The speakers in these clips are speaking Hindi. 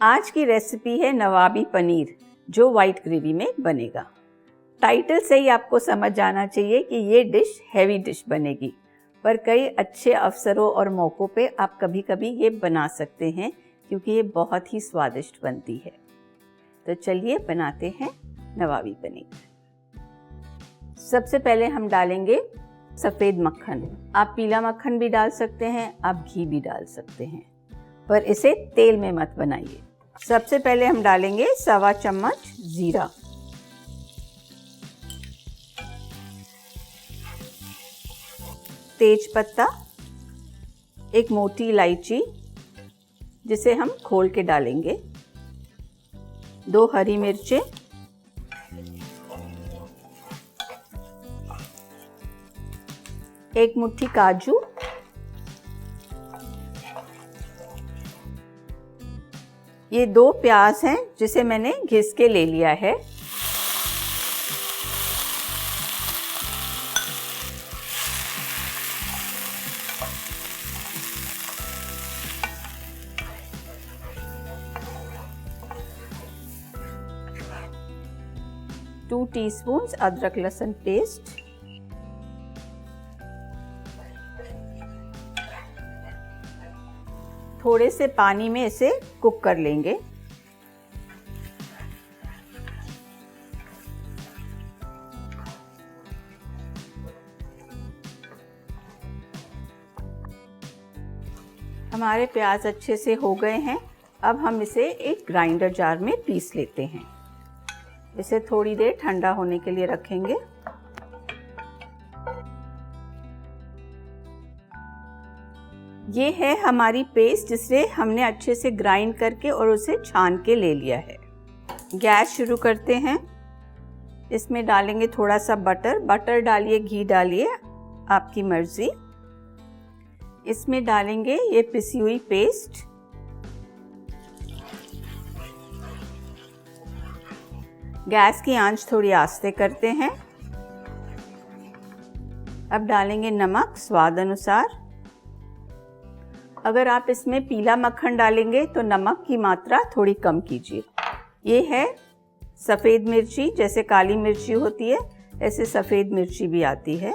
आज की रेसिपी है नवाबी पनीर, जो वाइट ग्रेवी में बनेगा। टाइटल से ही आपको समझ जाना चाहिए कि ये डिश हैवी डिश बनेगी, पर कई अच्छे अवसरों और मौक़ों पे आप कभी कभी ये बना सकते हैं क्योंकि ये बहुत ही स्वादिष्ट बनती है। तो चलिए बनाते हैं नवाबी पनीर। सबसे पहले हम डालेंगे सफ़ेद मक्खन। आप पीला मक्खन भी डाल सकते हैं, आप घी भी डाल सकते हैं, पर इसे तेल में मत बनाइए। सबसे पहले हम डालेंगे 1.25 चम्मच जीरा, तेज पत्ता, एक मोटी इलायची जिसे हम खोल के डालेंगे, 2 हरी मिर्चें, एक मुट्ठी काजू, ये 2 प्याज हैं जिसे मैंने घिस के ले लिया है। टू टीस्पून अदरक लहसुन पेस्ट, थोड़े से पानी में इसे कुक कर लेंगे। हमारे प्याज अच्छे से हो गए हैं। अब हम इसे एक ग्राइंडर जार में पीस लेते हैं। इसे थोड़ी देर ठंडा होने के लिए रखेंगे। ये है हमारी पेस्ट, जिसे हमने अच्छे से ग्राइंड करके और उसे छान के ले लिया है। गैस शुरू करते हैं। इसमें डालेंगे थोड़ा सा बटर डालिए, घी डालिए, आपकी मर्जी। इसमें डालेंगे ये पिसी हुई पेस्ट, गैस की आंच थोड़ी आस्ते करते हैं। अब डालेंगे नमक स्वाद अनुसार। अगर आप इसमें पीला मक्खन डालेंगे तो नमक की मात्रा थोड़ी कम कीजिए। ये है सफ़ेद मिर्ची, जैसे काली मिर्ची होती है ऐसे सफ़ेद मिर्ची भी आती है।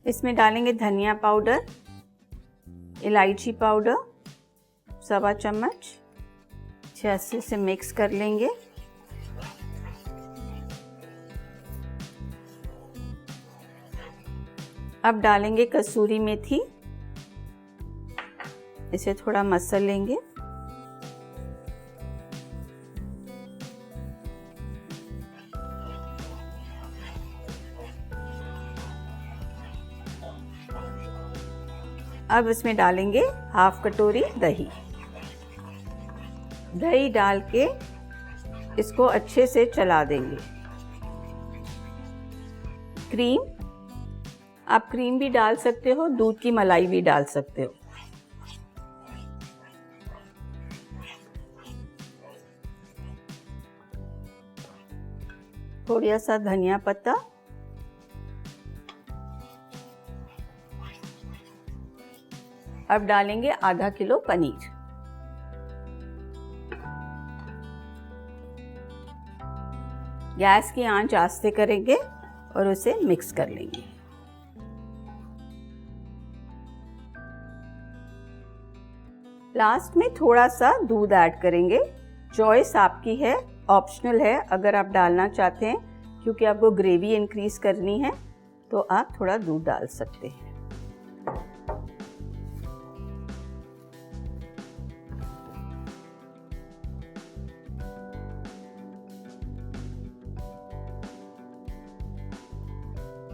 इसमें डालेंगे धनिया पाउडर, इलायची पाउडर 1.25 चम्मच। अच्छे से मिक्स कर लेंगे। अब डालेंगे कसूरी मेथी, इसे थोड़ा मसल लेंगे। अब इसमें डालेंगे 1/2 कटोरी दही। दही डाल के इसको अच्छे से चला देंगे। क्रीम, आप क्रीम भी डाल सकते हो, दूध की मलाई भी डाल सकते हो। थोड़ा सा धनिया पत्ता, अब डालेंगे आधा किलो पनीर। गैस की आंच आस्ते करेंगे और उसे मिक्स कर लेंगे। लास्ट में थोड़ा सा दूध ऐड करेंगे। चॉइस आपकी है, ऑप्शनल है। अगर आप डालना चाहते हैं क्योंकि आपको ग्रेवी इंक्रीज करनी है तो आप थोड़ा दूध डाल सकते हैं।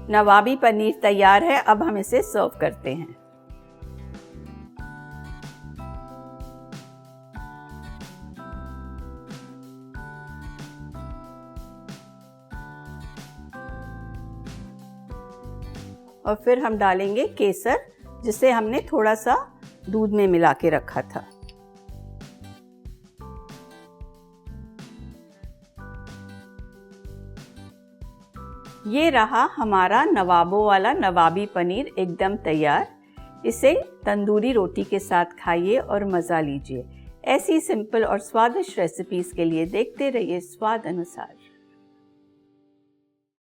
नवाबी पनीर तैयार है। अब हम इसे सर्व करते हैं। और फिर हम डालेंगे केसर, जिसे हमने थोड़ा सा दूध में मिला के रखा था। ये रहा हमारा नवाबों वाला नवाबी पनीर एकदम तैयार। इसे तंदूरी रोटी के साथ खाइए और मज़ा लीजिए। ऐसी सिंपल और स्वादिष्ट रेसिपीज के लिए देखते रहिए स्वाद अनुसार।